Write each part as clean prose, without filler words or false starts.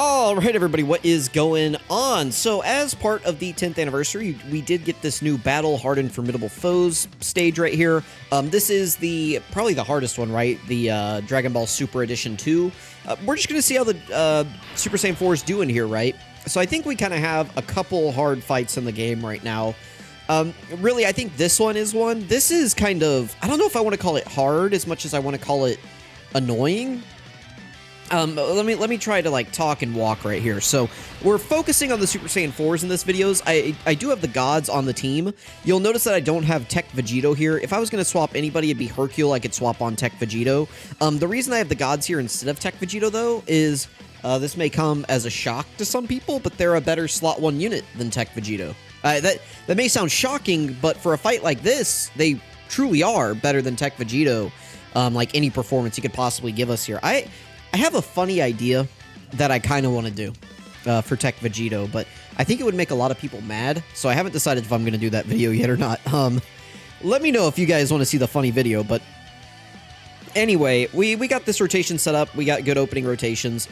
All right, everybody, what is going on? So, as part of the 10th anniversary, we did get this new Battle Hardened Formidable Foes stage right here. This is probably the hardest one, right? The Dragon Ball Super Edition 2. We're just going to see how the Super Saiyan 4 is doing here, right? So, I think we kind of have a couple hard fights in the game right now. Really, I think this one is one. This is kind of, I don't know if I want to call it hard as much as I want to call it annoying. Let me try to like talk and walk right here. So we're focusing on the Super Saiyan 4s in this videos. I do have the gods on the team. You'll notice that I don't have Tech Vegito here. If I was going to swap anybody, it'd be Hercule. I could swap on Tech Vegito. The reason I have the gods here instead of Tech Vegito, though, is this may come as a shock to some people, but they're a better slot 1 unit than Tech Vegito. That may sound shocking, but for a fight like this, they truly are better than Tech Vegito. Like any performance you could possibly give us here. I have a funny idea that I kind of want to do for Tech Vegito, but I think it would make a lot of people mad, so I haven't decided if I'm going to do that video yet or not. Let me know if you guys want to see the funny video, but anyway, we got this rotation set up. We got good opening rotations,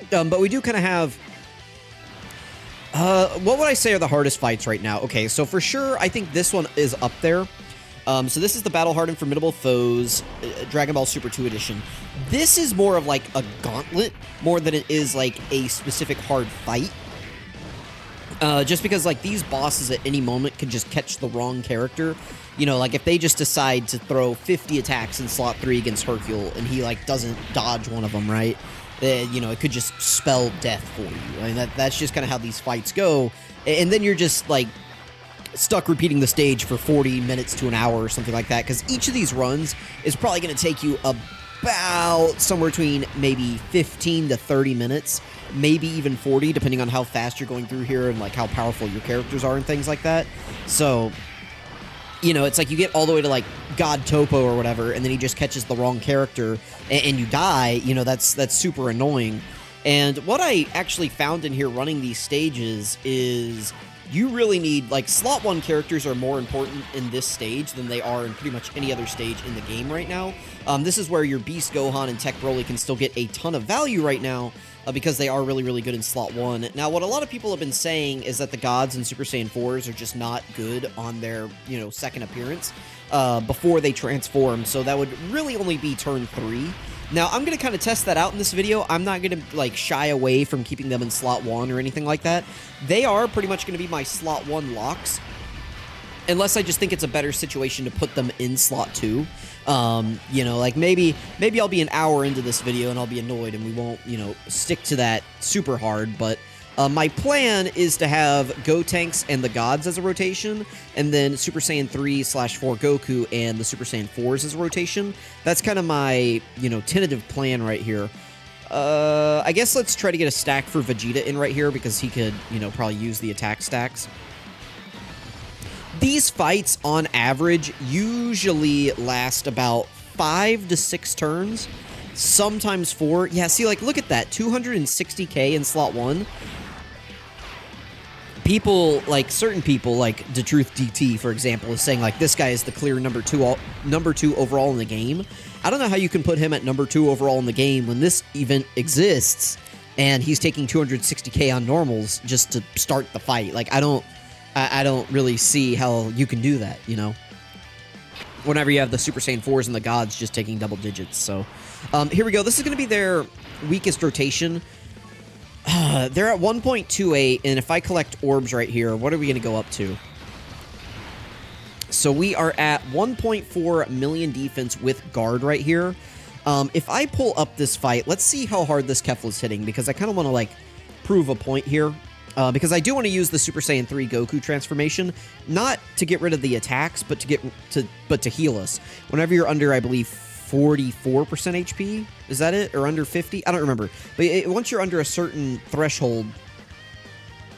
but we do kind of have... what would I say are the hardest fights right now? Okay, so for sure, I think this one is up there. So this is the Battle Hardened Formidable Foes Dragon Ball Super 2 Edition. This is more of like a gauntlet more than it is like a specific hard fight. Just because like these bosses at any moment could just catch the wrong character. You know, like if they just decide to throw 50 attacks in slot 3 against Hercule and he like doesn't dodge one of them, right? You know, it could just spell death for you. I mean, that's just kind of how these fights go. And then you're just like stuck repeating the stage for 40 minutes to an hour or something like that, because each of these runs is probably going to take you about somewhere between maybe 15 to 30 minutes, maybe even 40, depending on how fast you're going through here and like how powerful your characters are and things like that. So, you know, it's like you get all the way to like God Topo or whatever, and then he just catches the wrong character and you die. You know, that's super annoying. And what I actually found in here running these stages is you really need, like, slot 1 characters are more important in this stage than they are in pretty much any other stage in the game right now. This is where your Beast Gohan and Tech Broly can still get a ton of value right now because they are really, really good in slot 1. Now, what a lot of people have been saying is that the gods in Super Saiyan 4s are just not good on their, you know, second appearance before they transform, so that would really only be turn 3. Now, I'm going to kind of test that out in this video. I'm not going to, like, shy away from keeping them in slot 1 or anything like that. They are pretty much going to be my slot 1 locks, unless I just think it's a better situation to put them in slot 2. You know, like, maybe I'll be an hour into this video and I'll be annoyed and we won't, you know, stick to that super hard, but... my plan is to have Gotenks and the Gods as a rotation, and then Super Saiyan 3/4 Goku and the Super Saiyan 4s as a rotation. That's kind of my, you know, tentative plan right here. I guess let's try to get a stack for Vegeta in right here, because he could, you know, probably use the attack stacks. These fights, on average, usually last about 5 to 6 turns, sometimes 4. Yeah, see, like, look at that, 260k in slot 1. People, like, certain people, like The Truth DT, for example, is saying, like, this guy is the clear number two overall in the game. I don't know how you can put him at number 2 overall in the game when this event exists, and he's taking 260k on normals just to start the fight. Like, I don't really see how you can do that, you know? Whenever you have the Super Saiyan 4s and the gods just taking double digits, so... here we go. This is going to be their weakest rotation. They're at 1.28, and if I collect orbs right here, what are we going to go up to? So we are at 1.4 million defense with guard right here. If I pull up this fight, let's see how hard this Kefla's hitting, because I kind of want to, like, prove a point here. Because I do want to use the Super Saiyan 3 Goku transformation, not to get rid of the attacks, but to heal us. Whenever you're under, I believe, 44% HP? Is that it? Or under 50? I don't remember. But once you're under a certain threshold,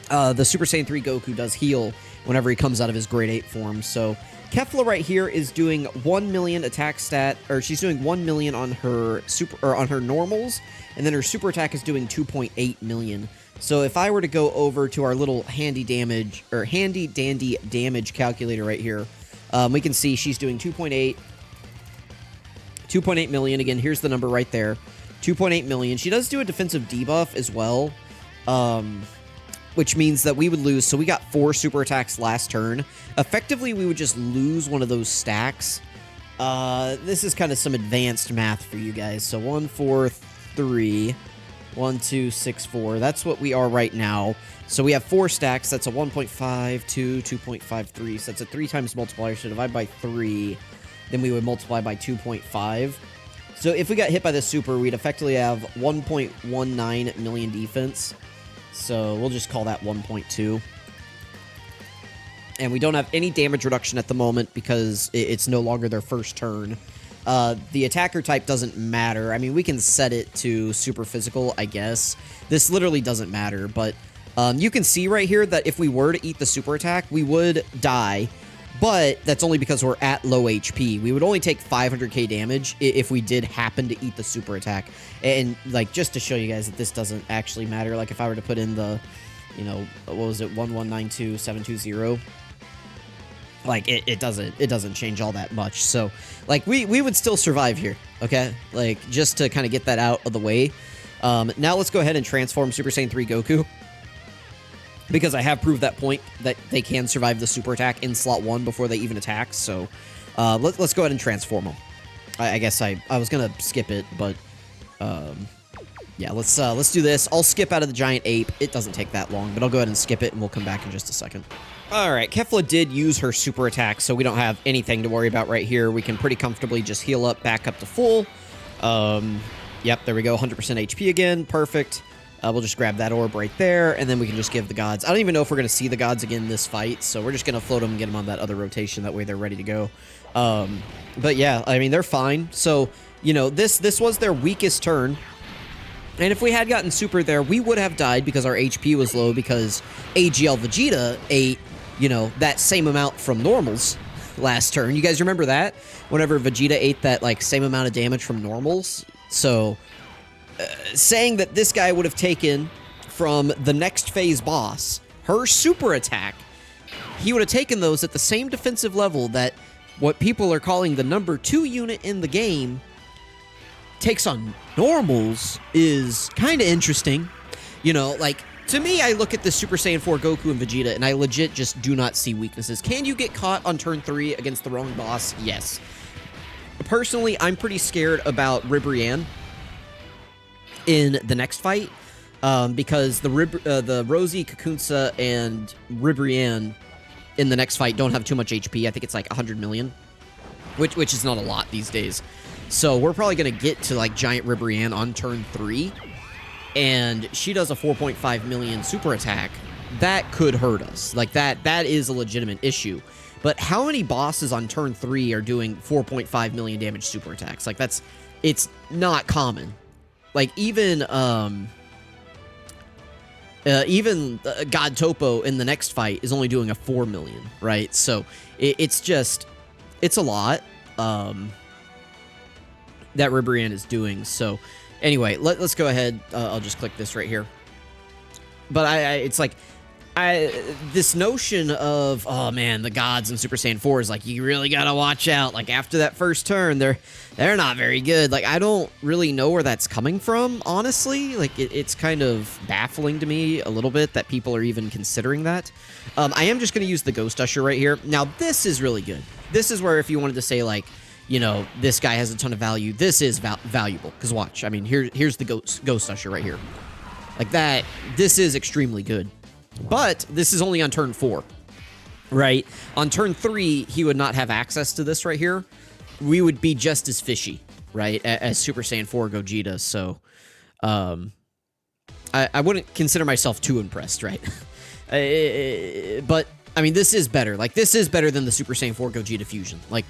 the Super Saiyan 3 Goku does heal whenever he comes out of his grade 8 form. So Kefla right here is doing 1 million attack stat, or she's doing 1 million on her on her normals, and then her super attack is doing 2.8 million. So if I were to go over to our little handy dandy damage calculator right here, we can see she's doing 2.8 million. Again, here's the number right there. 2.8 million. She does do a defensive debuff as well, which means that we would lose. So we got 4 super attacks last turn. Effectively, we would just lose one of those stacks. This is kind of some advanced math for you guys. So 1, 4, 3, 1, 2, 6, 4. That's what we are right now. So we have 4 stacks. That's a 1.52, 2.53. So that's a 3 times multiplier. So divide by 3. Then we would multiply by 2.5. So if we got hit by the super, we'd effectively have 1.19 million defense. So we'll just call that 1.2. And we don't have any damage reduction at the moment because it's no longer their first turn. The attacker type doesn't matter. I mean, we can set it to super physical, I guess. This literally doesn't matter, but you can see right here that if we were to eat the super attack, we would die. But that's only because we're at low HP. We would only take 500k damage if we did happen to eat the super attack. And, like, just to show you guys that this doesn't actually matter, like, if I were to put in the, you know, what was it, 1192720, like, it doesn't change all that much. So, like, we would still survive here, okay? Like, just to kind of get that out of the way. Now let's go ahead and transform Super Saiyan 3 Goku, because I have proved that point that they can survive the super attack in slot 1 before they even attack. So let's go ahead and transform them. I guess I was gonna skip it, but yeah, let's do this. I'll skip out of the giant ape. It doesn't take that long, but I'll go ahead and skip it, and we'll come back in just a second. All right, Kefla did use her super attack, so we don't have anything to worry about right here. We can pretty comfortably just heal up, back up to full. Yep, there we go, 100% HP again, perfect. We'll just grab that orb right there, and then we can just give the gods. I don't even know if we're going to see the gods again this fight, so we're just going to float them and get them on that other rotation. That way they're ready to go. But yeah, I mean, they're fine. So, you know, this was their weakest turn. And if we had gotten super there, we would have died because our HP was low because AGL Vegeta ate, you know, that same amount from normals last turn. You guys remember that? Whenever Vegeta ate that, like, same amount of damage from normals. So saying that this guy would have taken from the next phase boss, her super attack, he would have taken those at the same defensive level that what people are calling the number 2 unit in the game takes on normals is kind of interesting. You know, like, to me, I look at the Super Saiyan 4 Goku and Vegeta, and I legit just do not see weaknesses. Can you get caught on turn 3 against the wrong boss? Yes. Personally, I'm pretty scared about Ribrianne in the next fight, because the Rosie, Kakunsa, and Ribrianne in the next fight don't have too much HP. I think it's like 100 million, which is not a lot these days. So we're probably going to get to, like, Giant Ribrianne on turn 3, and she does a 4.5 million super attack. That could hurt us. Like, that is a legitimate issue. But how many bosses on turn 3 are doing 4.5 million damage super attacks? Like, it's not common. Like, even God Topo in the next fight is only doing a 4 million, right? So it's a lot that Ribrianne is doing. So anyway, let's go ahead. I'll just click this right here. But it's like, this notion of, oh man, the gods in Super Saiyan 4 is like, you really gotta watch out. Like, after that first turn, they're not very good. Like, I don't really know where that's coming from, honestly. Like, it's kind of baffling to me a little bit that people are even considering that. I am just gonna use the Ghost Usher right here. Now, this is really good. This is where, if you wanted to say, like, you know, this guy has a ton of value, this is valuable. Because watch, I mean, here's the Ghost Usher right here. Like that, this is extremely good. But this is only on turn 4, right? On turn 3, he would not have access to this right here. We would be just as fishy, right, as Super Saiyan 4 Gogeta. So, I wouldn't consider myself too impressed, right? But, I mean, this is better. Like, this is better than the Super Saiyan 4 Gogeta Fusion. Like,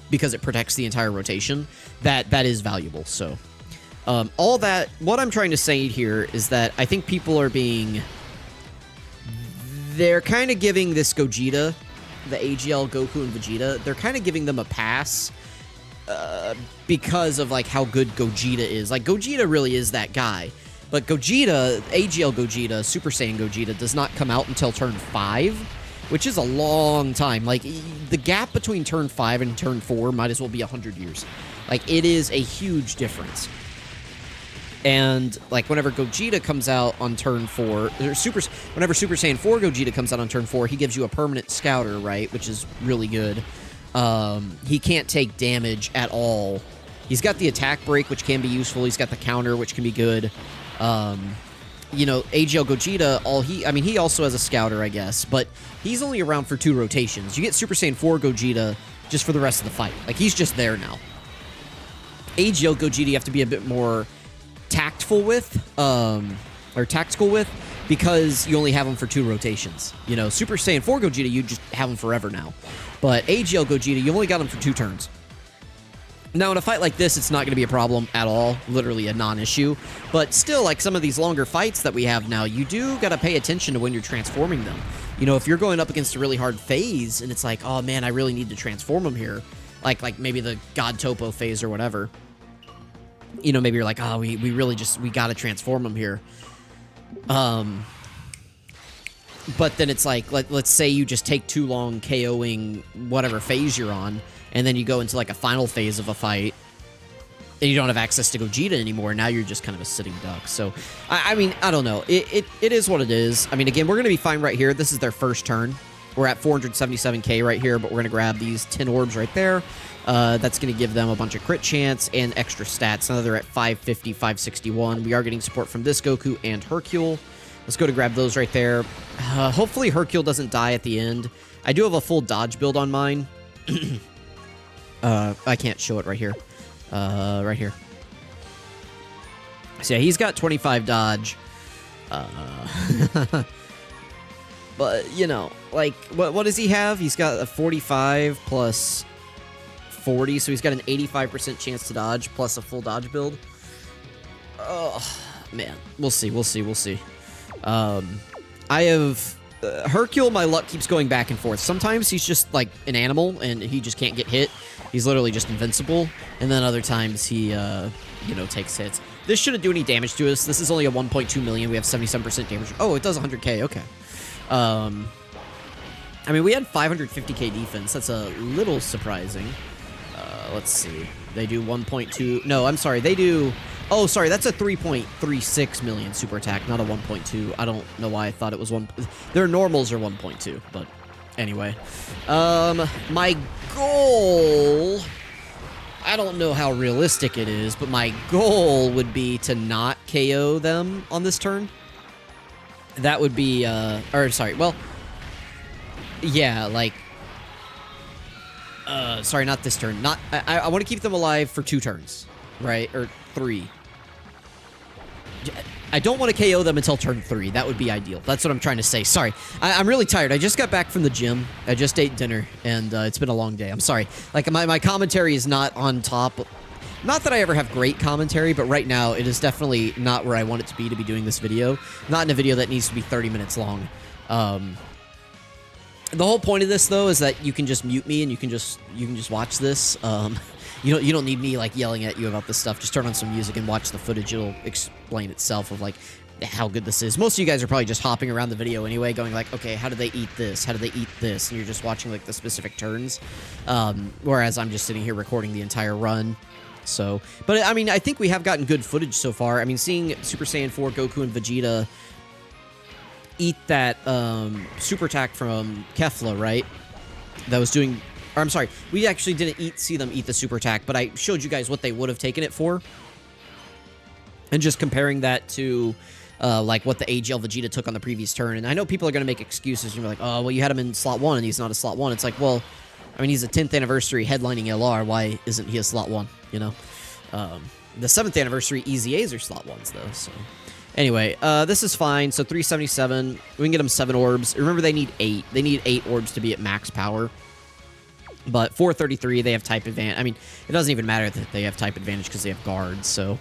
because it protects the entire rotation. That is valuable, so. All that, what I'm trying to say here is that I think people are being... They're kind of giving this Gogeta, the AGL, Goku, and Vegeta, they're kind of giving them a pass because of, like, how good Gogeta is. Like, Gogeta really is that guy. But Gogeta, AGL Gogeta, Super Saiyan Gogeta, does not come out until turn 5, which is a long time. Like, the gap between turn 5 and turn 4 might as well be 100 years. Like, it is a huge difference. And, like, whenever Gogeta comes out on turn 4, or whenever Super Saiyan 4 Gogeta comes out on turn 4, he gives you a permanent scouter, right? Which is really good. He can't take damage at all. He's got the attack break, which can be useful. He's got the counter, which can be good. You know, AGL Gogeta, I mean, he also has a scouter, I guess, but he's only around for 2 rotations. You get Super Saiyan 4 Gogeta just for the rest of the fight. Like, he's just there now. AGL Gogeta you have to be a bit more tactful with, or tactical with, because you only have him for 2 rotations. You know, Super Saiyan 4 Gogeta, you just have him forever now. But AGL Gogeta, you only got him for 2 turns. Now, in a fight like this, it's not going to be a problem at all. Literally a non-issue. But still, like some of these longer fights that we have now, you do got to pay attention to when you're transforming them. You know, if you're going up against a really hard phase, and it's like, oh man, I really need to transform him here. Like maybe the God Topo phase or whatever. You know, maybe you're like, oh, we really we got to transform him here. But then it's like, let's say you just take too long KOing whatever phase you're on, and then you go into like a final phase of a fight, and you don't have access to Gogeta anymore. Now you're just kind of a sitting duck. So, I mean, I don't know. It is what it is. I mean, again, we're going to be fine right here. This is their first turn. We're at 477k right here, but we're going to grab these 10 orbs right there. That's going to give them a bunch of crit chance and extra stats. Now they're at 550, 561. We are getting support from this Goku and Hercule. Let's go to grab those right there. Hopefully Hercule doesn't die at the end. I do have a full dodge build on mine. I can't show it right here. Right here. So yeah, he's got 25 dodge. But, you know, like, what does he have? He's got a 45 plus 40, so he's got an 85% chance to dodge, plus a full dodge build. Oh, man. We'll see, we'll see, we'll see. I have... Hercule, my luck keeps going back and forth. Sometimes he's just, like, an animal, and he just can't get hit. He's literally just invincible. And then other times he, you know, takes hits. This shouldn't do any damage to us. This is only a 1.2 million. We have 77% damage. Oh, it does 100k. Okay. I mean, we had 550k defense. That's a little surprising. Let's see. They do 1.2. No, I'm sorry. They do... Oh, sorry. That's a 3.36 million super attack, not a 1.2. I don't know why I thought it was 1... Their normals are 1.2, but anyway. My goal... I don't know how realistic it is, but my goal would be to not KO them on this turn. That would be, or sorry, well, yeah, like, sorry, not this turn. I want to keep them alive for 2 turns, right? Or 3. I don't want to KO them until turn 3. That would be ideal. That's what I'm trying to say. Sorry. I'm really tired. I just got back from the gym. I just ate dinner, and it's been a long day. I'm sorry. Like, my commentary is not on top. Not that I ever have great commentary, but right now it is definitely not where I want it to be doing this video. Not in a video that needs to be 30 minutes long. The whole point of this, though, is that you can just mute me and you can just watch this. You don't need me like yelling at you about this stuff. Just turn on some music and watch the footage. It'll explain itself of like how good this is. Most of you guys are probably just hopping around the video anyway, going like, okay, how do they eat this? How do they eat this? And you're just watching like the specific turns. Whereas I'm just sitting here recording the entire run. So, but I mean, I think we have gotten good footage so far. I mean, seeing Super Saiyan 4 Goku and Vegeta eat that super attack from Kefla, right? That was doing... Or I'm sorry, we actually didn't see them eat the super attack, but I showed you guys what they would have taken it for. And just comparing that to, like, what the AGL Vegeta took on the previous turn. And I know people are going to make excuses. You're like, oh, well, you had him in slot 1, and he's not a slot 1. It's like, well, I mean, he's a 10th anniversary headlining LR. Why isn't he a slot 1, you know? The 7th anniversary EZAs are slot 1s, though, so... Anyway, this is fine. So 377. We can get them 7 orbs. Remember, they need 8. They need 8 orbs to be at max power. But 433, they have type advantage. I mean, it doesn't even matter that they have type advantage because they have guards, so...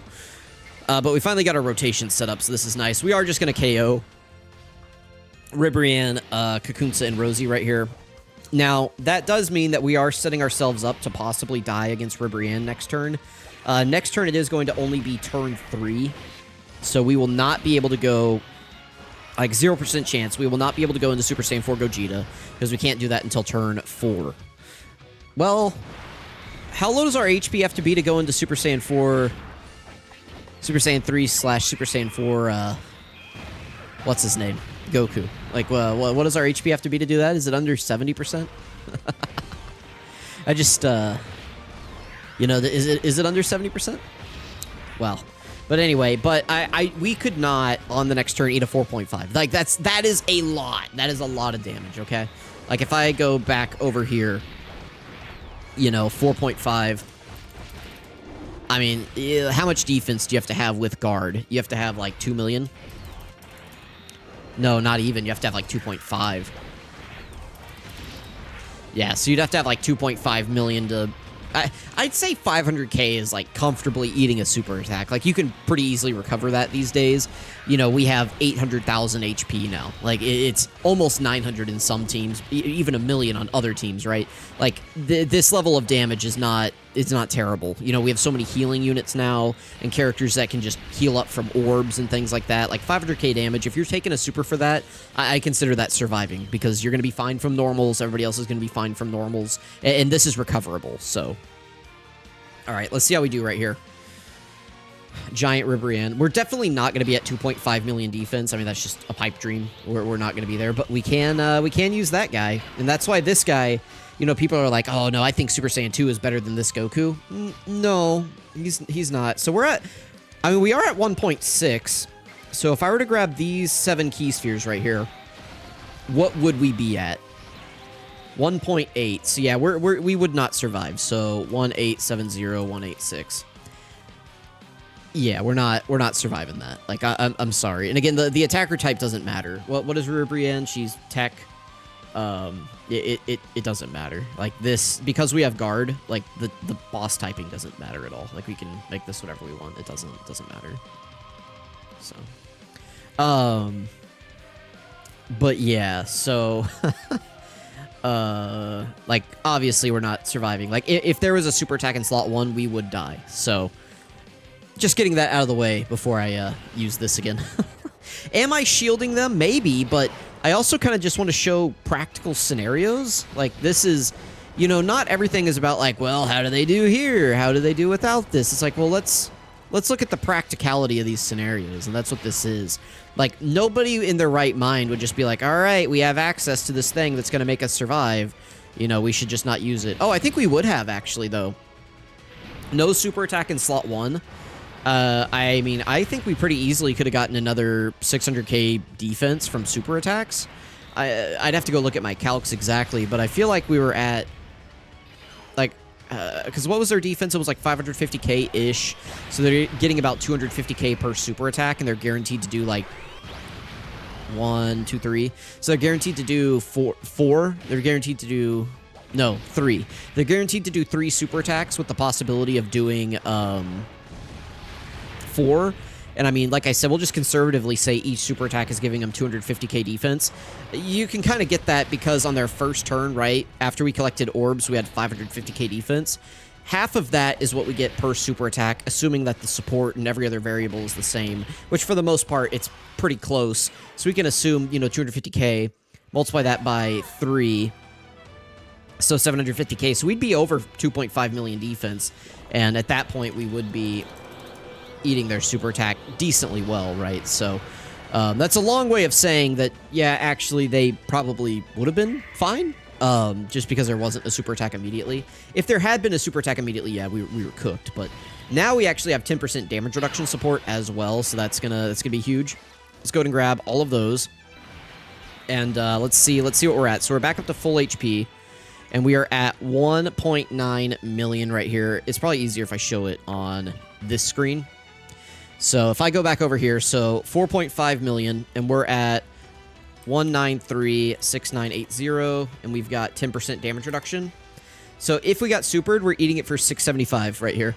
but we finally got our rotation set up, so this is nice. We are just going to KO Ribrianne, Kakunsa, and Rosie right here. Now, that does mean that we are setting ourselves up to possibly die against Ribrianne next turn. Next turn, it is going to only be turn 3. So we will not be able to go... Like, 0% chance. We will not be able to go into Super Saiyan 4 Gogeta, because we can't do that until turn 4. Well, how low does our HP have to be to go into Super Saiyan 4 Super Saiyan 3 / Super Saiyan 4, what's his name? Goku. Like, what does our HP have to be to do that? Is it under 70%? I just, you know, is it under 70%? Well, but anyway, we could not on the next turn eat a 4.5. Like, that is a lot. That is a lot of damage, okay? Like, if I go back over here, you know, 4.5. I mean, how much defense do you have to have with guard? You have to have, like, 2 million? No, not even. You have to have, like, 2.5. Yeah, so you'd have to have, like, 2.5 million to... I'd say 500k is, like, comfortably eating a super attack. Like, you can pretty easily recover that these days. You know, we have 800,000 HP now. Like, it's almost 900 in some teams, even 1 million on other teams, right? Like, this level of damage is not terrible. You know, we have so many healing units now and characters that can just heal up from orbs and things like that. Like, 500k damage, if you're taking a super for that, I consider that surviving because you're going to be fine from normals. Everybody else is going to be fine from normals. And this is recoverable, so... All right, let's see how we do right here. Giant Ribrianne. We're definitely not going to be at 2.5 million defense. I mean, that's just a pipe dream. We're not going to be there, but we can use that guy, and that's why this guy. You know, people are like, oh no, I think Super Saiyan 2 is better than this Goku. No, he's not. So we are at 1.6. So if I were to grab these 7 key spheres right here, what would we be at? 1.8. So yeah, we would not survive. So 1870, 186. Yeah, we're not surviving that. Like I'm sorry. And again, the attacker type doesn't matter. What is Ribrianne? She's tech. It doesn't matter. Like this, because we have guard. Like the boss typing doesn't matter at all. Like we can make this whatever we want. It doesn't matter. So, but yeah. So. Like, obviously we're not surviving. Like, if there was a super attack in slot 1, we would die. So, just getting that out of the way before I, use this again. Am I shielding them? Maybe, but I also kind of just want to show practical scenarios. Like, this is, you know, not everything is about, like, well, how do they do here? How do they do without this? It's like, well, let's look at the practicality of these scenarios, and that's what this is. Like, nobody in their right mind would just be like, all right, we have access to this thing that's going to make us survive. You know, we should just not use it. Oh, I think we would have, actually, though. No super attack in slot 1. I mean, I think we pretty easily could have gotten another 600k defense from super attacks. I'd have to go look at my calcs exactly, but I feel like we were at, like, because what was their defense? It was like 550k-ish. So they're getting about 250k per super attack, and they're guaranteed to do, like, 1, 2, 3. So they're guaranteed to do 4. They're guaranteed to do... No, 3. They're guaranteed to do 3 super attacks with the possibility of doing 4. And I mean, like I said, we'll just conservatively say each super attack is giving them 250k defense. You can kind of get that because on their first turn, right, after we collected orbs, we had 550k defense. Half of that is what we get per super attack, assuming that the support and every other variable is the same, which for the most part, it's pretty close. So we can assume, you know, 250k, multiply that by 3, so 750k. So we'd be over 2.5 million defense, and at that point, we would be eating their super attack decently well, right? So that's a long way of saying that, yeah, actually, they probably would have been fine, just because there wasn't a super attack immediately. If there had been a super attack immediately, yeah, we were cooked. But now we actually have 10% damage reduction support as well, so that's gonna be huge. Let's go ahead and grab all of those, and let's see what we're at. So we're back up to full HP, and we are at 1.9 million right here. It's probably easier if I show it on this screen. So if I go back over here, so 4.5 million, and we're at 1936980, and we've got 10% damage reduction. So if we got supered, we're eating it for 675 right here.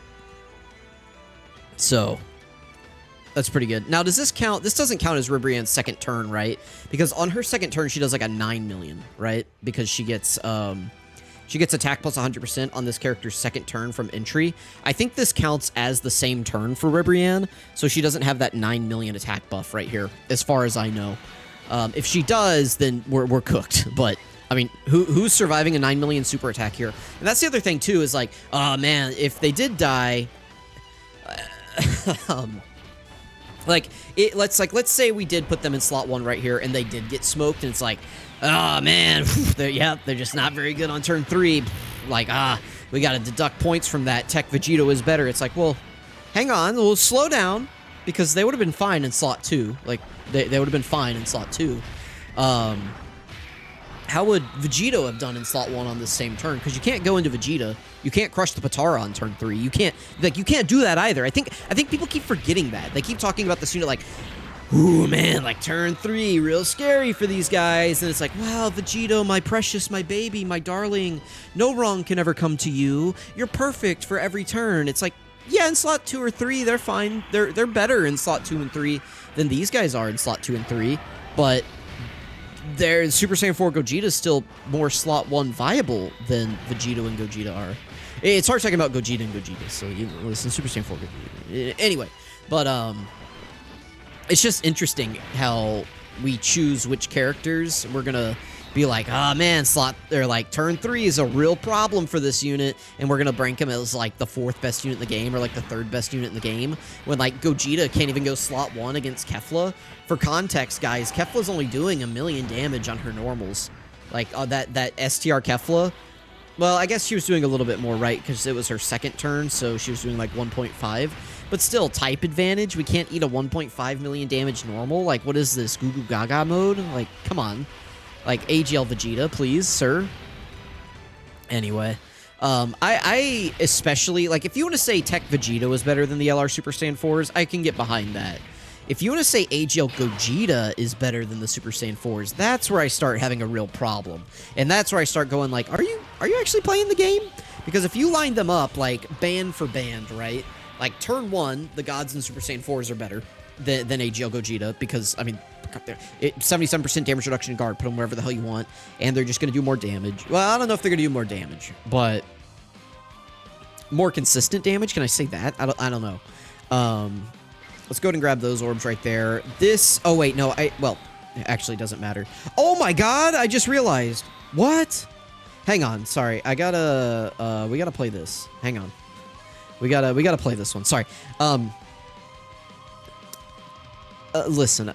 So that's pretty good. Now, does this count? This doesn't count as Ribrianne's second turn, right? Because on her second turn, she does like a 9 million, right? Because she gets attack plus 100% on this character's second turn from entry. I think this counts as the same turn for Ribrianne, so she doesn't have that 9 million attack buff right here, as far as I know. If she does, then we're cooked. But, I mean, who's surviving a 9 million super attack here? And that's the other thing, too, is like, oh, man, if they did die... Like, let's say we did put them in slot 1 right here, and they did get smoked, and it's like, oh, man, they're just not very good on turn 3. Like, we got to deduct points from that. Tech Vegito is better. It's like, well, hang on, we'll slow down, because they would have been fine in slot 2. Like, they would have been fine in slot 2. How would Vegito have done in slot 1 on this same turn? Because you can't go into Vegeta. You can't crush the Potara on turn 3. You can't do that either. I think people keep forgetting that. They keep talking about this unit like, ooh, man, like turn 3, real scary for these guys. And it's like, wow, Vegito, my precious, my baby, my darling, no wrong can ever come to you. You're perfect for every turn. It's like, yeah, in slot 2 or 3, they're fine. They're better in slot 2 and 3 than these guys are in slot 2 and 3. But their Super Saiyan 4 Gogeta is still more slot 1 viable than Vegito and Gogeta are. It's hard talking about Gogeta and Gogeta, so you listen, Super Saiyan 4 Gogeta. Anyway, but it's just interesting how we choose which characters we're gonna be like, oh man, like turn 3 is a real problem for this unit, and we're gonna rank him as like the 4th best unit in the game or like the 3rd best unit in the game, when like Gogeta can't even go slot 1 against Kefla. For context, guys, Kefla's only doing 1,000,000 damage on her normals. Like that STR Kefla, well, I guess she was doing a little bit more, right, because it was her 2nd turn, so she was doing like 1.5. But still, type advantage. We can't eat a 1.5 million damage normal. Like, what is this, Goo Goo Gaga mode? Like, come on. Like, AGL Vegeta, please, sir. Anyway, I especially, like, if you want to say Tech Vegito is better than the LR Super Saiyan 4s, I can get behind that. If you want to say AGL Gogeta is better than the Super Saiyan 4s, that's where I start having a real problem. And that's where I start going like, are you actually playing the game? Because if you line them up, like, band for band, right? Like, turn 1, the Gods and Super Saiyan 4s are better than AGL Gogeta, because, I mean, 77% damage reduction in guard, put them wherever the hell you want, and they're just going to do more damage. Well, I don't know if they're going to do more damage, but more consistent damage, can I say that? I don't know. Let's go ahead and grab those orbs right there. This, oh wait, no, well, it actually doesn't matter. Oh my god, I just realized. What? Hang on, sorry, we gotta play this. Hang on. We gotta play this one, sorry. Listen,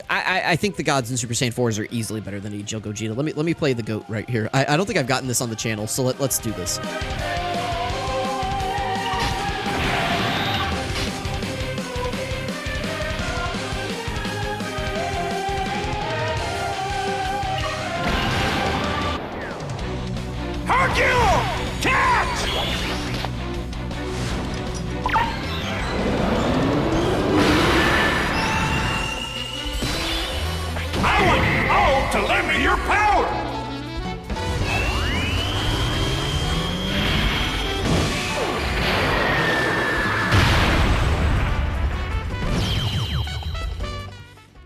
I think the Gods and Super Saiyan 4s are easily better than AGL Gogeta. Let me play the GOAT right here. I don't think I've gotten this on the channel, so let's do this. To lend me your power!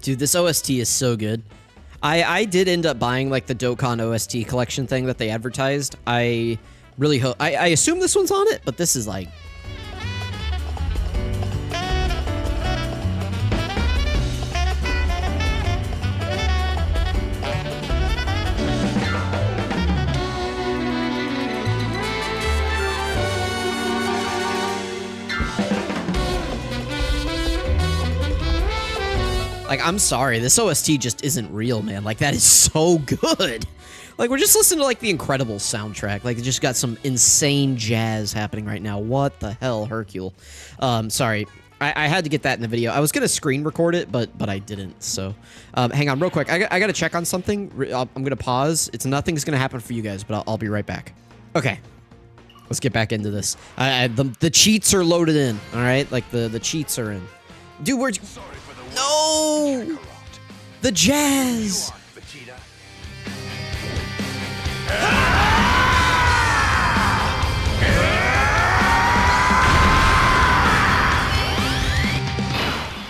Dude, this OST is so good. I did end up buying like the Dokkan OST collection thing that they advertised. I really hope, I assume this one's on it, but this is like, like, I'm sorry, this OST just isn't real, man. Like, that is so good. Like, we're just listening to, like, the Incredibles soundtrack. Like, it just got some insane jazz happening right now. What the hell, Hercule? Sorry. I had to get that in the video. I was going to screen record it, but I didn't, so. Hang on, real quick. I got to check on something. I'm going to pause. Nothing's going to happen for you guys, but I'll be right back. Okay. Let's get back into this. The cheats are loaded in, all right? Like, the cheats are in. Dude, where'd you... No! The jazz!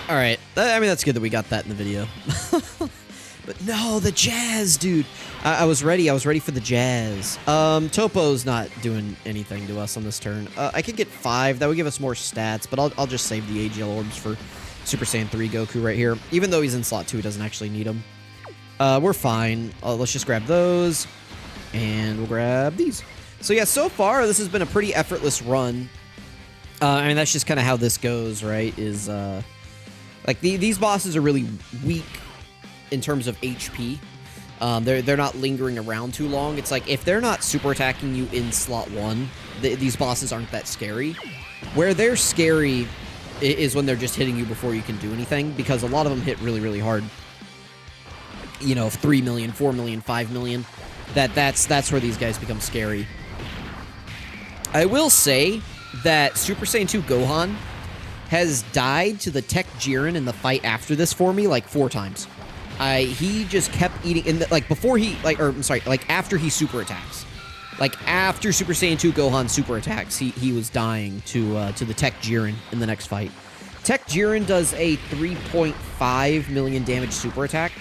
Alright, I mean, that's good that we got that in the video. But no, the jazz, dude! I was ready for the jazz. Topo's not doing anything to us on this turn. I could get 5, that would give us more stats, but I'll just save the AGL orbs for Super Saiyan 3 Goku right here. Even though he's in slot 2, he doesn't actually need them. We're fine. Let's just grab those. And we'll grab these. So yeah, so far, this has been a pretty effortless run. I mean, that's just kind of how this goes, right? Is, Like, these bosses are really weak in terms of HP. They're not lingering around too long. It's like, if they're not super attacking you in slot 1, these bosses aren't that scary. Where they're scary is when they're just hitting you before you can do anything, because a lot of them hit really, really hard. You know, 3 million, 4 million, 5 million. That's where these guys become scary. I will say that Super Saiyan 2 Gohan has died to the Tech Jiren in the fight after this for me like 4 times. He just kept eating, after he super attacks. Like, after Super Saiyan 2 Gohan super attacks, he was dying to the Tech Jiren in the next fight. Tech Jiren does a 3.5 million damage super attack.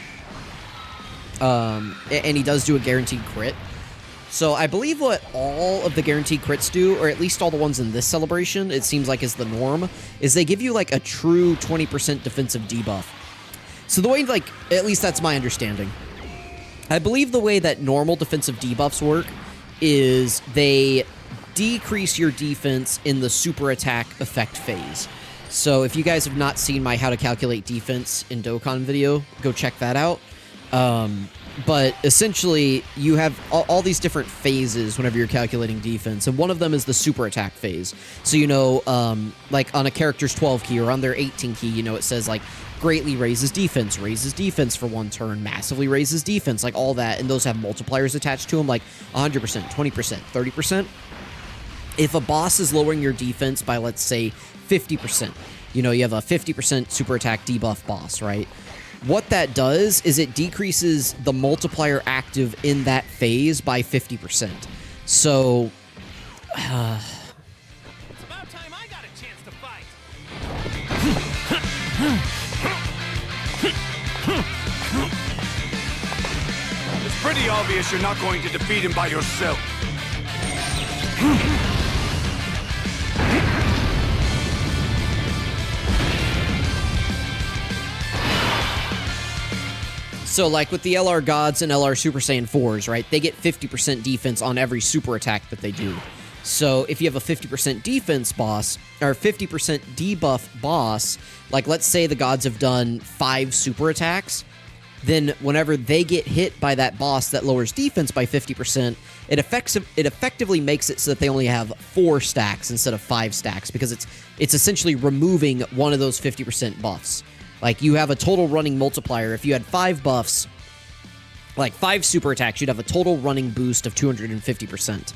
And he does do a guaranteed crit. So I believe what all of the guaranteed crits do, or at least all the ones in this celebration, it seems like is the norm, is they give you like a true 20% defensive debuff. So the way, like, at least that's my understanding. I believe the way that normal defensive debuffs work is they decrease your defense in the super attack effect phase. So if you guys have not seen my how to calculate defense in Dokkan video, go check that out. But essentially, you have all these different phases whenever you're calculating defense, and one of them is the super attack phase. So, you know, like on a character's 12 key or on their 18 key, you know, it says, like, greatly raises defense for 1 turn, massively raises defense, like all that, and those have multipliers attached to them, like 100%, 20%, 30%. If a boss is lowering your defense by, let's say, 50%, you know, you have a 50% super attack debuff boss, right? What that does is it decreases the multiplier active in that phase by 50%. So, It's about time I got a chance to fight. It's pretty obvious you're not going to defeat him by yourself. So, like with the LR Gods and LR Super Saiyan 4s, right? They get 50% defense on every super attack that they do. So, if you have a 50% defense boss, or 50% debuff boss, like let's say the Gods have done 5 super attacks, then whenever they get hit by that boss that lowers defense by 50%, it effectively makes it so that they only have 4 stacks instead of 5 stacks, because it's essentially removing one of those 50% buffs. Like, you have a total running multiplier. If you had 5 buffs, like 5 super attacks, you'd have a total running boost of 250%.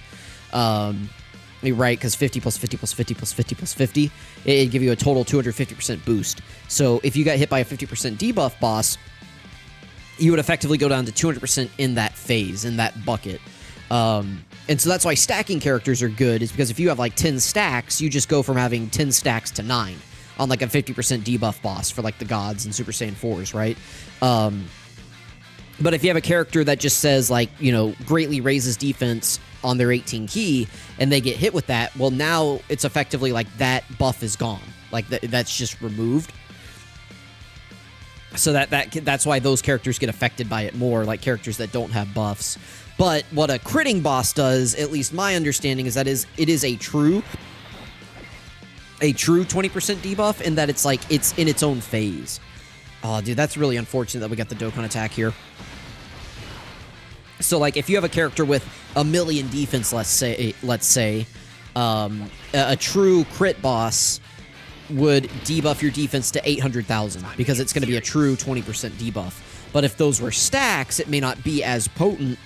Right, because 50 plus 50 plus 50 plus 50 plus 50, it'd give you a total 250% boost. So if you got hit by a 50% debuff boss, you would effectively go down to 200% in that phase, in that bucket. And so that's why stacking characters are good, is because if you have like 10 stacks, you just go from having 10 stacks to 9 on like a 50% debuff boss for like the Gods and Super Saiyan 4s, right? But if you have a character that just says, like, you know, greatly raises defense on their 18 key, and they get hit with that, well, now it's effectively like that buff is gone. Like, that's just removed. So that's why those characters get affected by it more, like characters that don't have buffs. But what a critting boss does, at least my understanding, is that it is a true 20% debuff, in that it's like, it's in its own phase. Oh, dude, that's really unfortunate that we got the Dokkan attack here. So, like, if you have a character with 1 million defense, let's say, a true crit boss would debuff your defense to 800,000, because it's going to be a true 20% debuff. But if those were stacks, it may not be as potent,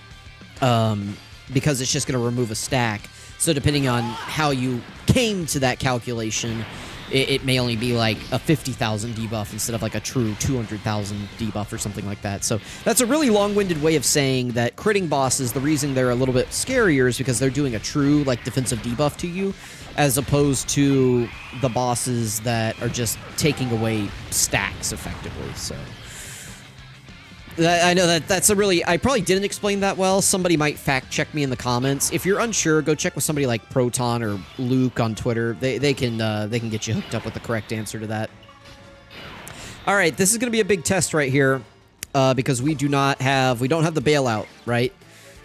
because it's just going to remove a stack. So depending on how you came to that calculation, it may only be like a 50,000 debuff instead of like a true 200,000 debuff or something like that. So that's a really long-winded way of saying that critting bosses, the reason they're a little bit scarier is because they're doing a true, like, defensive debuff to you, as opposed to the bosses that are just taking away stacks effectively. So I know that's a really... I probably didn't explain that well. Somebody might fact-check me in the comments. If you're unsure, go check with somebody like Proton or Luke on Twitter. They can get you hooked up with the correct answer to that. All right, this is going to be a big test right here, because we don't have the bailout, right?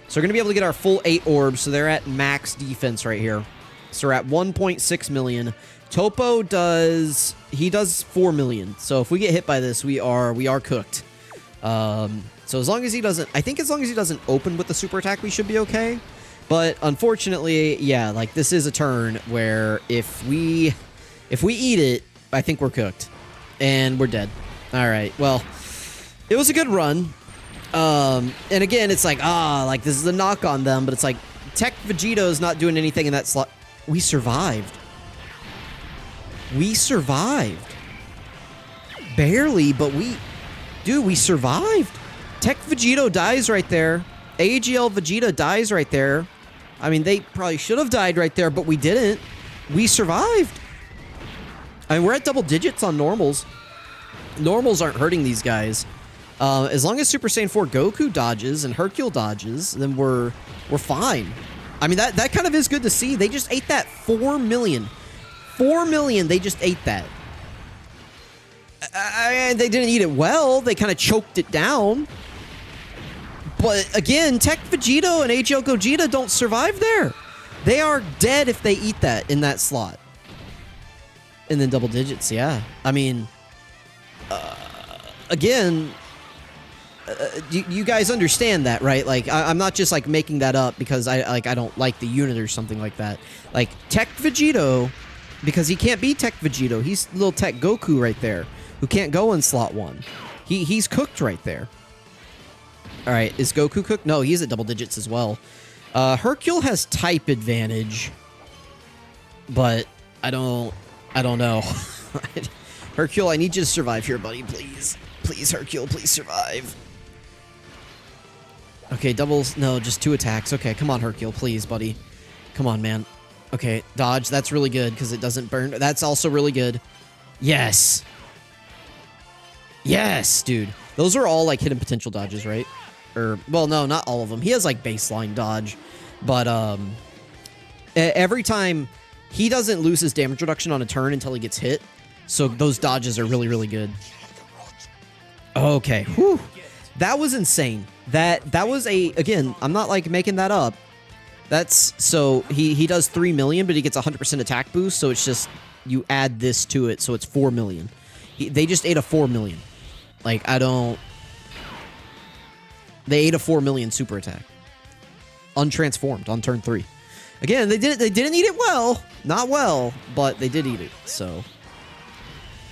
So we're going to be able to get our full 8 orbs, so they're at max defense right here. So we're at 1.6 million, Topo does 4 million. So if we get hit by this, we are cooked. So as long as he doesn't, I think as long as he doesn't open with the super attack, we should be okay. But unfortunately, yeah, like this is a turn where if we eat it, I think we're cooked and we're dead. All right. Well, it was a good run. And again, it's like, like this is a knock on them, but it's like Tech Vegeto's not doing anything in that slot. We survived. We survived. Barely, but we survived. Tech Vegito dies right there. AGL Vegeta dies right there. I mean, they probably should have died right there, but we didn't. We survived. I mean, we're at double digits on normals. Normals aren't hurting these guys. As long as Super Saiyan 4 Goku dodges and Hercule dodges, then we're fine. I mean, that kind of is good to see. They just ate that 4 million. 4 million, they just ate that. They didn't eat it well. They kind of choked it down. But again, Tech Vegito and AGL Gogeta don't survive there. They are dead if they eat that in that slot. And then double digits, yeah. I mean, again, you guys understand that, right? Like, I'm not just like making that up because I don't like the unit or something like that. Like Tech Vegito, because he can't be Tech Vegito. He's little Tech Goku right there, who can't go in slot 1. He's cooked right there. All right, is Goku cooked? No, he's at double digits as well. Hercule has type advantage, but I don't know. Hercule, I need you to survive here, buddy, please. Please, Hercule, please survive. Okay, doubles. No, just 2 attacks. Okay, come on, Hercule, please, buddy. Come on, man. Okay, dodge. That's really good because it doesn't burn. That's also really good. Yes. Yes, dude. Those are all like hidden potential dodges, right? Or, well, no, not all of them. He has like baseline dodge, but every time he doesn't lose his damage reduction on a turn until he gets hit. So those dodges are really, really good. Okay, whew. That was insane. That was again, I'm not like making that up. That's, so he does 3 million, but he gets 100% attack boost, so it's just, you add this to it, so it's 4 million. They just ate a 4 million. Like, they ate a 4 million super attack. Untransformed on turn 3. Again, they didn't eat it well. Not well, but they did eat it, so.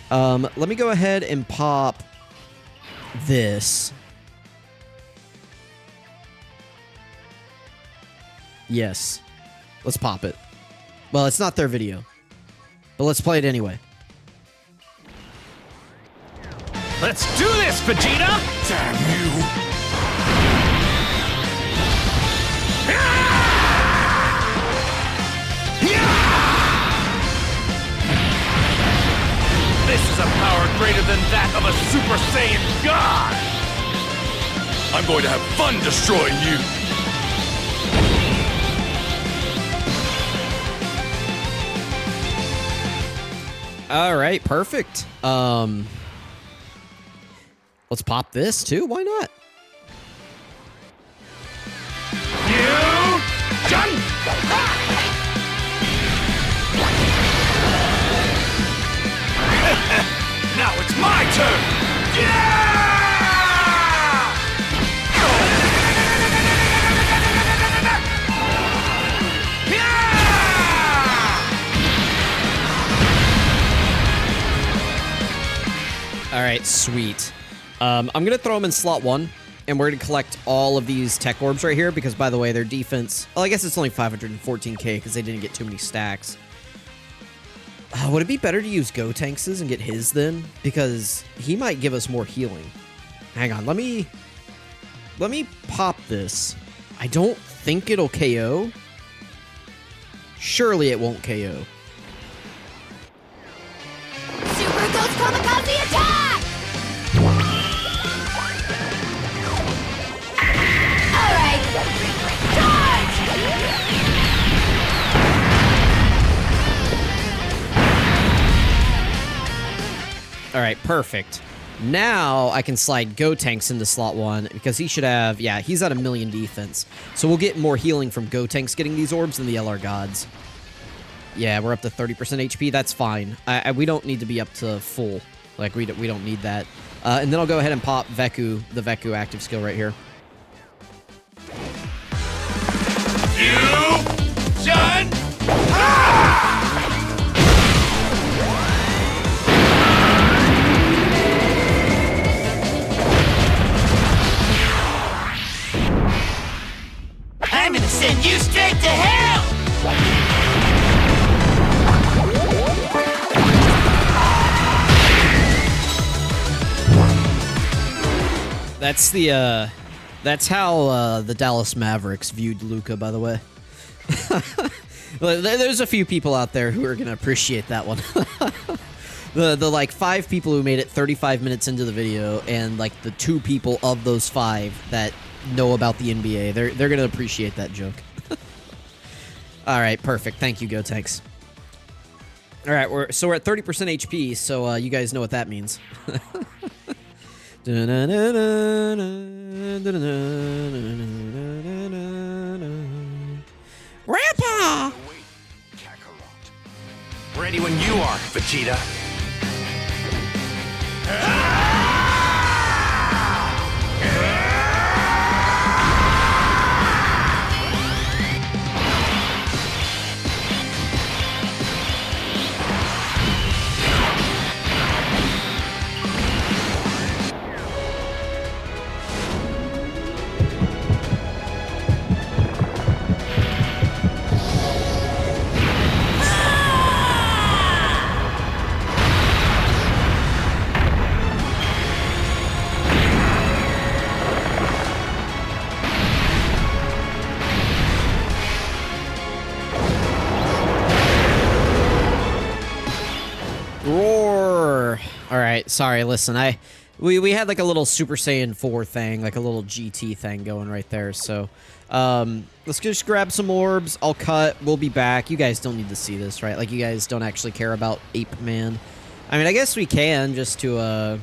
Let me go ahead and pop this. Yes. Let's pop it. Well, it's not their video, but let's play it anyway. Let's do this, Vegeta! Damn you! This is a power greater than that of a Super Saiyan God! I'm going to have fun destroying you! All right, perfect. Let's pop this too. Why not? You jump! Now it's my turn! Yeah! All right, sweet. I'm going to throw them in slot 1, and we're going to collect all of these tech orbs right here, because, by the way, their defense... Well, I guess it's only 514k, because they didn't get too many stacks. Would it be better to use Gotenks' and get his, then? Because he might give us more healing. Hang on, let me pop this. I don't think it'll KO. Surely it won't KO. Super Ghost Kamikaze attack! Alright, charge! Alright, perfect. Now I can slide Gotenks into slot 1 because he should have, yeah, he's at 1 million defense. So we'll get more healing from Gotenks getting these orbs than the LR gods. Yeah, we're up to 30% HP. That's fine. We don't need to be up to full. Like, we don't need that. And then I'll go ahead and pop Veku, the Veku active skill right here. Fusion! I'm gonna send you straight to hell! That's how the Dallas Mavericks viewed Luka, by the way. There's a few people out there who are gonna appreciate that one. the like 5 people who made it 35 minutes into the video, and like the 2 people of those 5 that know about the NBA, they're gonna appreciate that joke. All right, perfect. Thank you, GoTanks. All right, we're at 30% HP, so you guys know what that means. Grandpa! Ready when you are, Vegeta. Roar! Alright, sorry, listen, we had like a little Super Saiyan 4 thing, like a little GT thing going right there, so let's just grab some orbs, I'll cut, we'll be back. You guys don't need to see this, right? Like, you guys don't actually care about Ape Man. I mean, I guess we can, just to,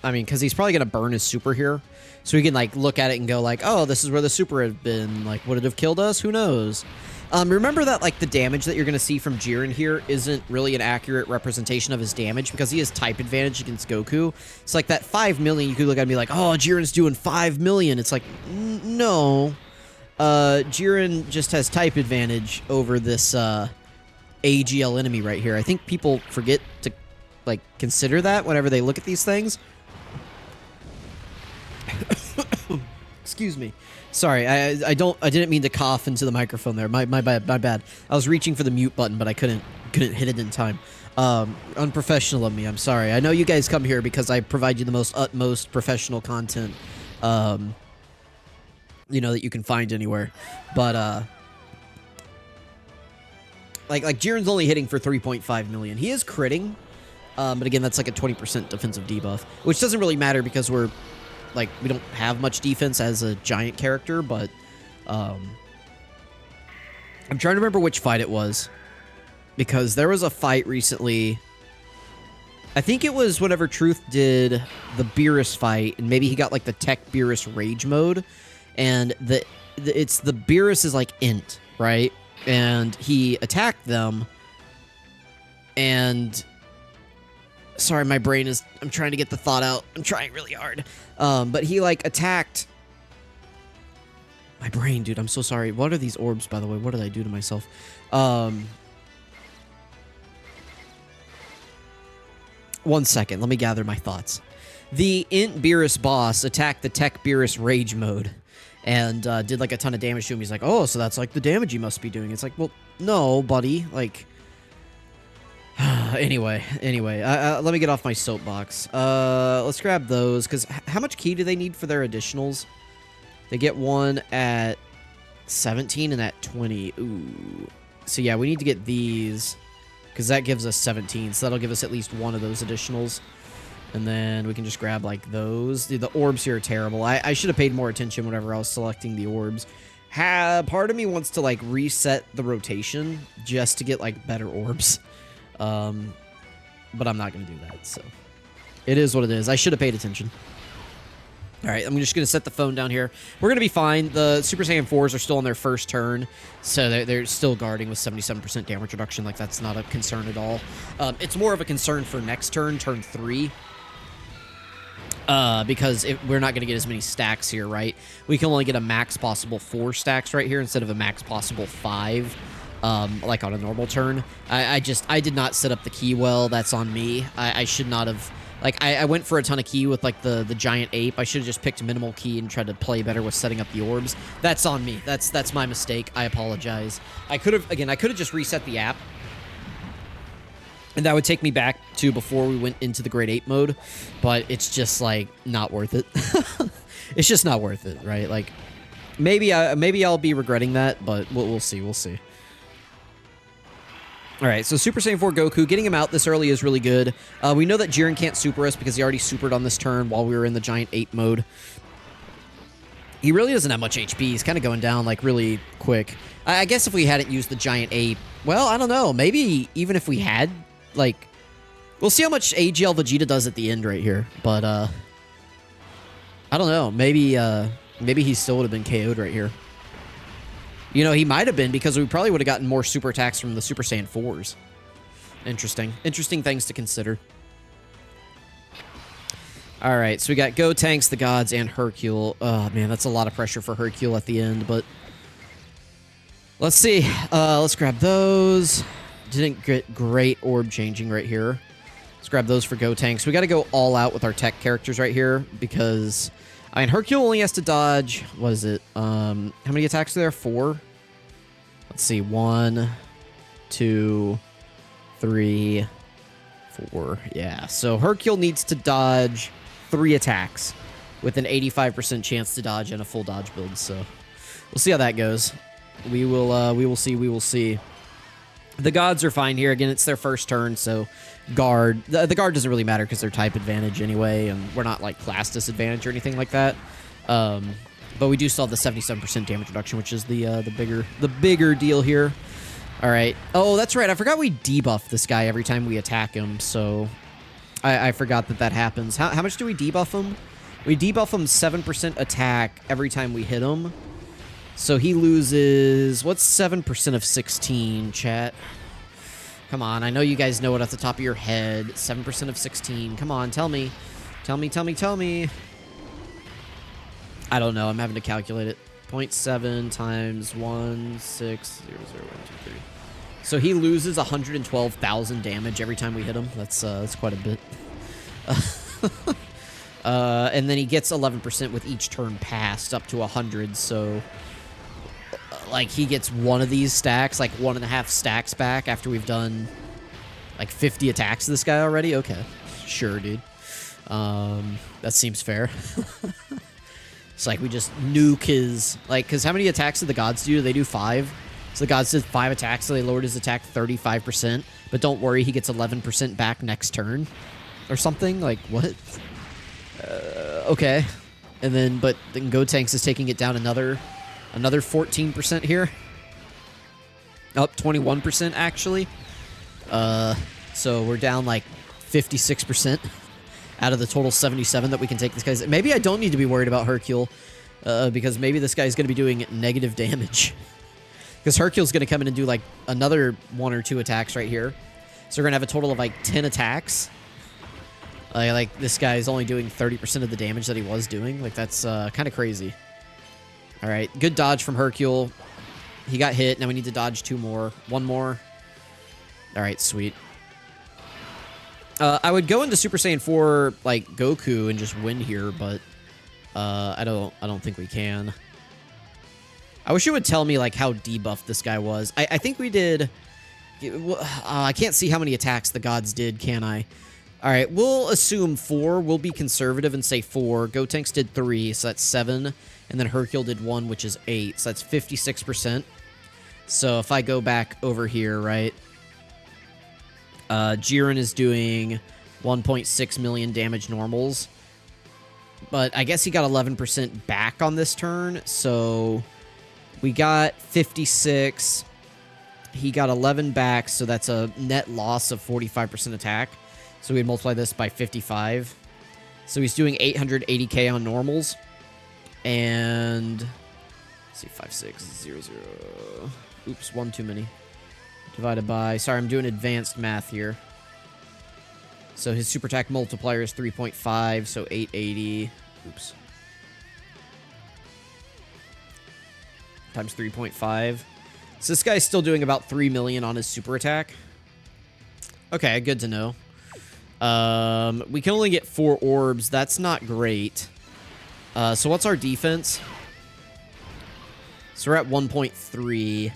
I mean, because he's probably gonna burn his super here, so we can, like, look at it and go, like, oh, this is where the super had been, like, would it have killed us? Who knows? Remember that, like, the damage that you're going to see from Jiren here isn't really an accurate representation of his damage because he has type advantage against Goku. It's like that 5 million, you could look at and be like, oh, Jiren's doing 5 million. It's like, no. Jiren just has type advantage over this AGL enemy right here. I think people forget to, like, consider that whenever they look at these things. Excuse me. Sorry, I didn't mean to cough into the microphone there. My bad. I was reaching for the mute button, but I couldn't hit it in time. Unprofessional of me. I'm sorry. I know you guys come here because I provide you the most utmost professional content, you know, that you can find anywhere. But like Jiren's only hitting for 3.5 million. He is critting, but again, that's like a 20% defensive debuff, which doesn't really matter because we don't have much defense as a giant character, but I'm trying to remember which fight it was, because there was a fight recently. I think it was whenever Truth did the Beerus fight, and maybe he got like the Tech Beerus Rage mode, and the Beerus is like int, right? And he attacked them, and sorry, my brain is, I'm trying to get the thought out. I'm trying really hard. But he, like, attacked my brain, dude. I'm so sorry. What are these orbs, by the way? What did I do to myself? 1 second. Let me gather my thoughts. The Int Beerus boss attacked the Tech Beerus Rage mode and did, like, a ton of damage to him. He's like, oh, so that's, like, the damage you must be doing. It's like, well, no, buddy. Like, anyway, let me get off my soapbox. Let's grab those, because how much key do they need for their additionals? They get one at 17 and at 20. Ooh. So yeah, we need to get these, because that gives us 17, so that'll give us at least one of those additionals. And then we can just grab, like, those. Dude, the orbs here are terrible. I should have paid more attention whenever I was selecting the orbs. Part of me wants to, like, reset the rotation just to get, like, better orbs. But I'm not going to do that, so. It is what it is. I should have paid attention. All right, I'm just going to set the phone down here. We're going to be fine. The Super Saiyan 4s are still on their first turn, so they're still guarding with 77% damage reduction. Like, that's not a concern at all. It's more of a concern for next turn, turn 3, because we're not going to get as many stacks here, right? We can only get a max possible 4 stacks right here instead of a max possible 5, like on a normal turn. I did not set up the key well. That's on me. I should not have... Like, I went for a ton of key with, like, the giant ape. I should have just picked minimal key and tried to play better with setting up the orbs. That's on me. That's my mistake. I apologize. I could have just reset the app. And that would take me back to before we went into the grade 8 mode. But it's just, like, not worth it. It's just not worth it, right? Like, maybe I'll be regretting that, but we'll see. We'll see. All right, so Super Saiyan 4 Goku, getting him out this early is really good. We know that Jiren can't super us because he already supered on this turn while we were in the Giant Ape mode. He really doesn't have much HP. He's kind of going down, like, really quick. I guess if we hadn't used the Giant Ape, well, I don't know. Maybe even if we had, like... We'll see how much AGL Vegeta does at the end right here. But, I don't know. Maybe he still would have been KO'd right here. You know, he might have been because we probably would have gotten more super attacks from the Super Saiyan 4s. Interesting. Interesting things to consider. All right, so we got Gotenks, the Gods, and Hercule. Oh, man, that's a lot of pressure for Hercule at the end, but... Let's see. Let's grab those. Didn't get great orb changing right here. Let's grab those for Gotenks. We got to go all out with our tech characters right here because... I mean, Hercule only has to dodge, what is it? How many attacks are there? 4? Let's see. 1, 2, 3, 4. Yeah, so Hercule needs to dodge 3 attacks with an 85% chance to dodge and a full dodge build, so we'll see how that goes. We will see. The Gods are fine here. Again, it's their first turn, so guard. The guard doesn't really matter because they're type advantage anyway, and we're not like class disadvantage or anything like that. But we do still have the 77% damage reduction, which is the bigger deal here. All right. Oh, that's right. I forgot we debuff this guy every time we attack him, so I forgot that happens. How much do we debuff him? We debuff him 7% attack every time we hit him. So he loses... What's 7% of 16, chat? Come on, I know you guys know it off the top of your head. 7% of 16. Come on, tell me. Tell me. I don't know. I'm having to calculate it. 0.7 times 1,6,0,0,1,2,3. So he loses 112,000 damage every time we hit him. That's quite a bit. And then he gets 11% with each turn passed up to 100, so... Like, he gets one of these stacks, like 1.5 stacks back after we've done, like, 50 attacks to this guy already? Okay. Sure, dude. That seems fair. It's like we just nuke his... Like, because how many attacks did the Gods do? They do 5. So the Gods did 5 attacks, so they lowered his attack 35%. But don't worry, he gets 11% back next turn. Or something? Like, what? Okay. And then, but then Gotenks is taking it down another 14% here. Up 21% actually. So we're down like 56% out of the total 77 that we can take this guy's. Maybe I don't need to be worried about Hercule because maybe this guy's going to be doing negative damage. Because Hercule's going to come in and do like another 1 or 2 attacks right here. So we're going to have a total of like 10 attacks. Like this guy's only doing 30% of the damage that he was doing. Like that's kind of crazy. All right, good dodge from Hercule. He got hit. Now we need to dodge 2 more. 1 more. All right, sweet. I would go into Super Saiyan 4 like Goku and just win here, but I don't think we can. I wish you would tell me like how debuffed this guy was. I think we did. I can't see how many attacks the Gods did, can I? All right, we'll assume 4. We'll be conservative and say 4. Gotenks did 3, so that's 7. And then Hercule did 1, which is 8. So that's 56%. So if I go back over here, right? Jiren is doing 1.6 million damage normals. But I guess he got 11% back on this turn. So we got 56. He got 11 back. So that's a net loss of 45% attack. So we'd multiply this by 55. So he's doing 880k on normals. And let's see, 5600. Oops, one too many. Divided by, sorry, I'm doing advanced math here. So his super attack multiplier is 3.5, so 880. Oops. Times 3.5. So this guy's still doing about 3 million on his super attack. Okay, good to know. We can only get 4 orbs. That's not great. So what's our defense? So we're at 1.3.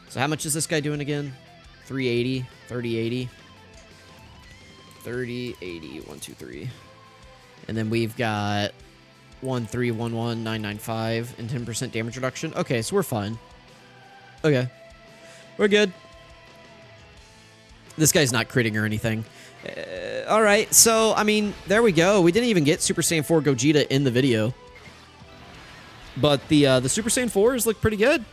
So how much is this guy doing again? 380, 3080. 3080, 1, 2, 3. And then we've got 1311995 and 10% damage reduction. Okay, so we're fine. Okay. We're good. This guy's not critting or anything. All right, so, I mean, there we go. We didn't even get Super Saiyan 4 Gogeta in the video. But the Super Saiyan 4s look pretty good.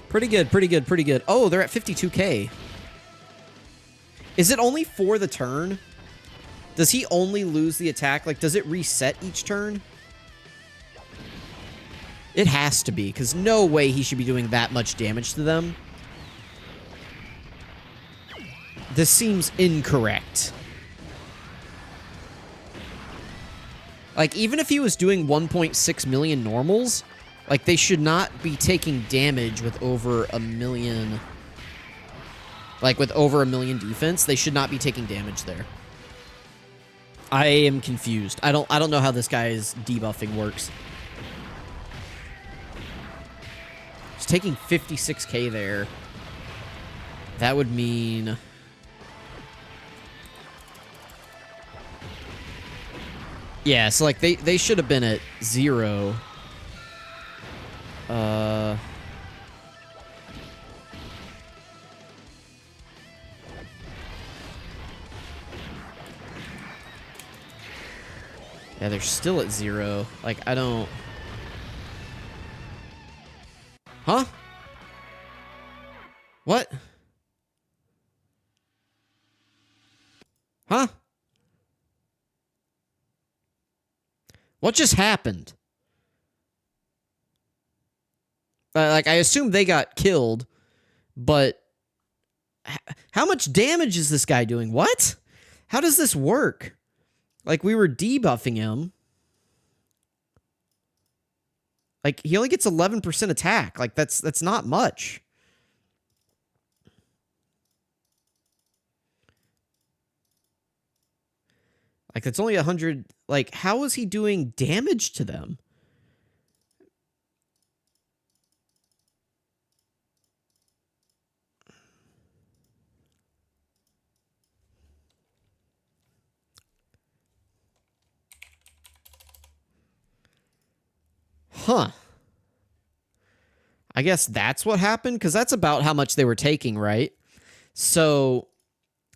Pretty good, pretty good, pretty good. Oh, they're at 52k. Is it only for the turn? Does he only lose the attack? Like, does it reset each turn? It has to be, because no way he should be doing that much damage to them. This seems incorrect. Like, even if he was doing 1.6 million normals, like, they should not be taking damage with over a million... Like, with over a million defense, they should not be taking damage there. I am confused. I don't know how this guy's debuffing works. He's taking 56k there. That would mean... Yeah, so, like, they should have been at 0. Yeah, they're still at 0. Like, I don't... Huh? What? Huh? What just happened? Like, I assume they got killed, but... How much damage is this guy doing? What? How does this work? Like, we were debuffing him. Like, he only gets 11% attack. Like, that's not much. Like, that's only 100... Like, how is he doing damage to them? Huh. I guess that's what happened, because that's about how much they were taking, right? So,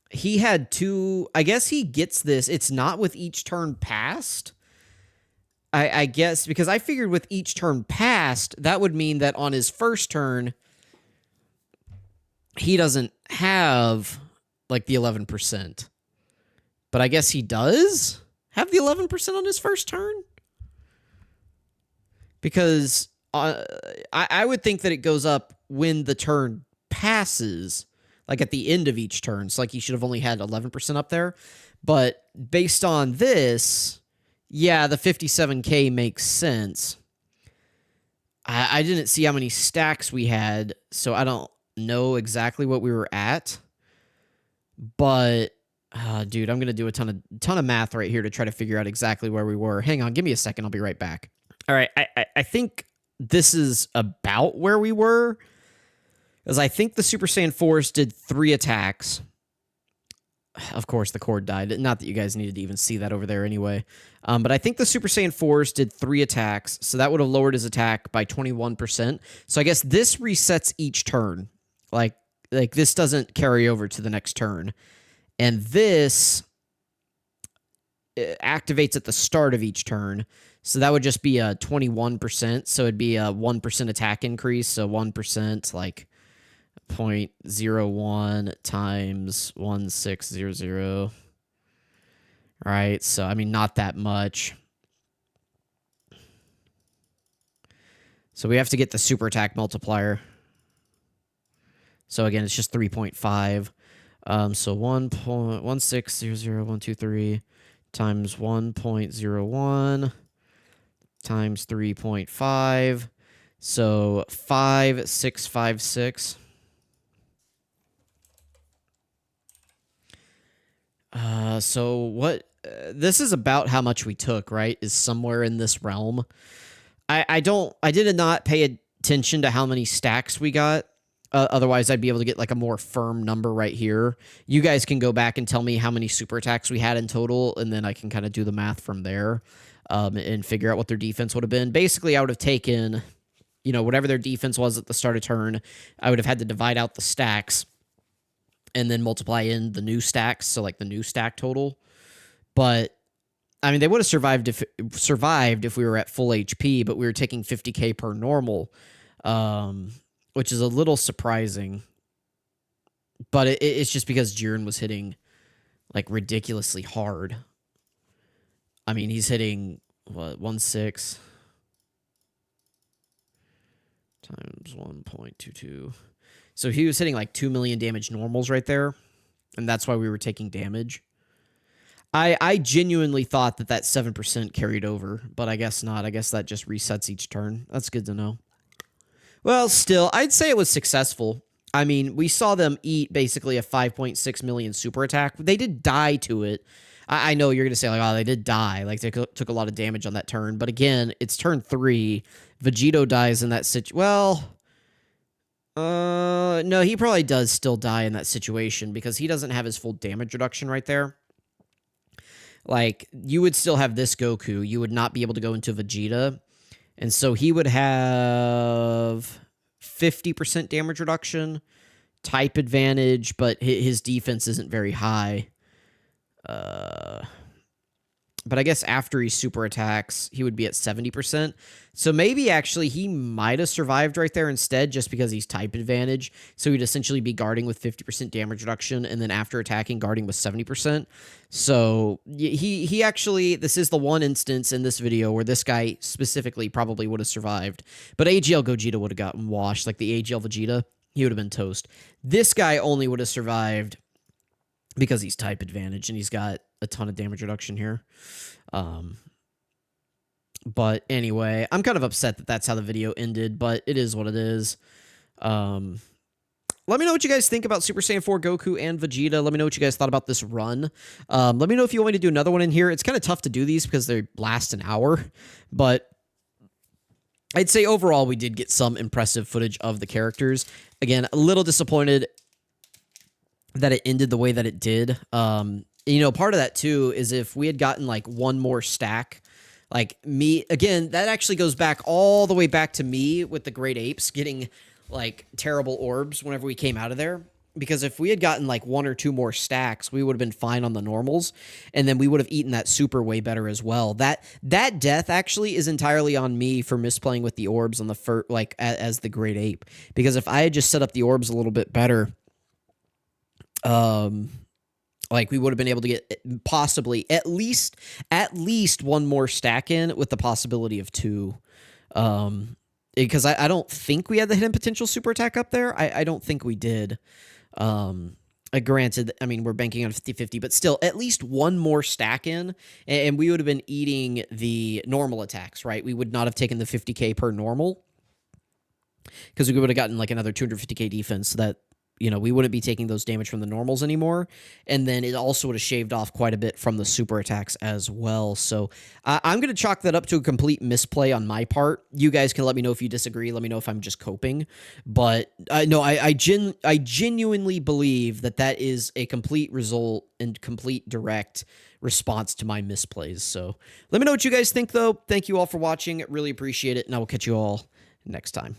he had 2... I guess he gets this. It's not with each turn passed. I guess, because I figured with each turn passed, that would mean that on his first turn, he doesn't have, like, the 11%. But I guess he does have the 11% on his first turn? Because I would think that it goes up when the turn passes, like at the end of each turn. So like he should have only had 11% up there. But based on this, yeah, the 57k makes sense. I didn't see how many stacks we had, so I don't know exactly what we were at. But, dude, I'm going to do a ton of math right here to try to figure out exactly where we were. Hang on, give me a second. I'll be right back. All right, I think this is about where we were, because I think the Super Saiyan 4s did 3 attacks. Of course, the cord died. Not that you guys needed to even see that over there anyway. But I think the Super Saiyan 4s did 3 attacks, so that would have lowered his attack by 21%. So I guess this resets each turn. Like this doesn't carry over to the next turn. And this activates at the start of each turn. So that would just be a 21%. So it'd be a 1% attack increase. So 1%, like 0.01 times 1600. Right, so, I mean, not that much. So we have to get the super attack multiplier. So again, it's just 3.5. So 1.1600123 times 1.01 times 3.5. So 5656. So what? This is about how much we took, right? Is somewhere in this realm. I did not pay attention to how many stacks we got. Otherwise, I'd be able to get like a more firm number right here. You guys can go back and tell me how many super attacks we had in total, and then I can kind of do the math from there and figure out what their defense would have been. Basically, I would have taken, you know, whatever their defense was at the start of turn. I would have had to divide out the stacks and then multiply in the new stacks, so like the new stack total. But I mean, they would have survived if we were at full HP, but we were taking 50k per normal, which is a little surprising. But it's just because Jiren was hitting like ridiculously hard. I mean, he's hitting what, 1.6 times 1.22. So he was hitting like 2 million damage normals right there, and that's why we were taking damage. I genuinely thought that 7% carried over, but I guess not. I guess that just resets each turn. That's good to know. Well, still, I'd say it was successful. I mean, we saw them eat basically a 5.6 million super attack. They did die to it. I know you're going to say, like, oh, they did die. Like, they took a lot of damage on that turn. But again, it's turn 3. Vegito dies in that situation. Well, no, he probably does still die in that situation because he doesn't have his full damage reduction right there. Like, you would still have this Goku. You would not be able to go into Vegeta. And so he would have 50% damage reduction, type advantage, but his defense isn't very high. But I guess after he super attacks, he would be at 70%. So maybe actually he might have survived right there instead just because he's type advantage. So he'd essentially be guarding with 50% damage reduction and then after attacking, guarding with 70%. So he actually, this is the one instance in this video where this guy specifically probably would have survived. But AGL Gogeta would have gotten washed. Like the AGL Vegeta, he would have been toast. This guy only would have survived because he's type advantage and he's got a ton of damage reduction here. But anyway, I'm kind of upset that that's how the video ended, but it is what it is. Let me know what you guys think about Super Saiyan 4 Goku and Vegeta. Let me know what you guys thought about this run. Let me know if you want me to do another one in here. It's kind of tough to do these because they last an hour, but I'd say overall we did get some impressive footage of the characters. Again, a little disappointed that it ended the way that it did. You know, part of that too is if we had gotten like one more stack, like me, again, that actually goes back all the way back to me with the Great Apes getting like terrible orbs whenever we came out of there. Because if we had gotten like one or two more stacks, we would have been fine on the normals, and then we would have eaten that super way better as well. That death actually is entirely on me for misplaying with the orbs on the first, like as the Great Ape. Because if I had just set up the orbs a little bit better, like we would have been able to get possibly at least one more stack in with the possibility of 2. Because I don't think we had the hidden potential super attack up there. I don't think we did. Granted, I mean, we're banking on 50-50, but still at least one more stack in and we would have been eating the normal attacks, right? We would not have taken the 50k per normal because we would have gotten like another 250k defense so that, you know, we wouldn't be taking those damage from the normals anymore. And then it also would have shaved off quite a bit from the super attacks as well. So I'm going to chalk that up to a complete misplay on my part. You guys can let me know if you disagree. Let me know if I'm just coping. But no, I genuinely believe that is a complete result and complete direct response to my misplays. So let me know what you guys think, though. Thank you all for watching. Really appreciate it. And I will catch you all next time.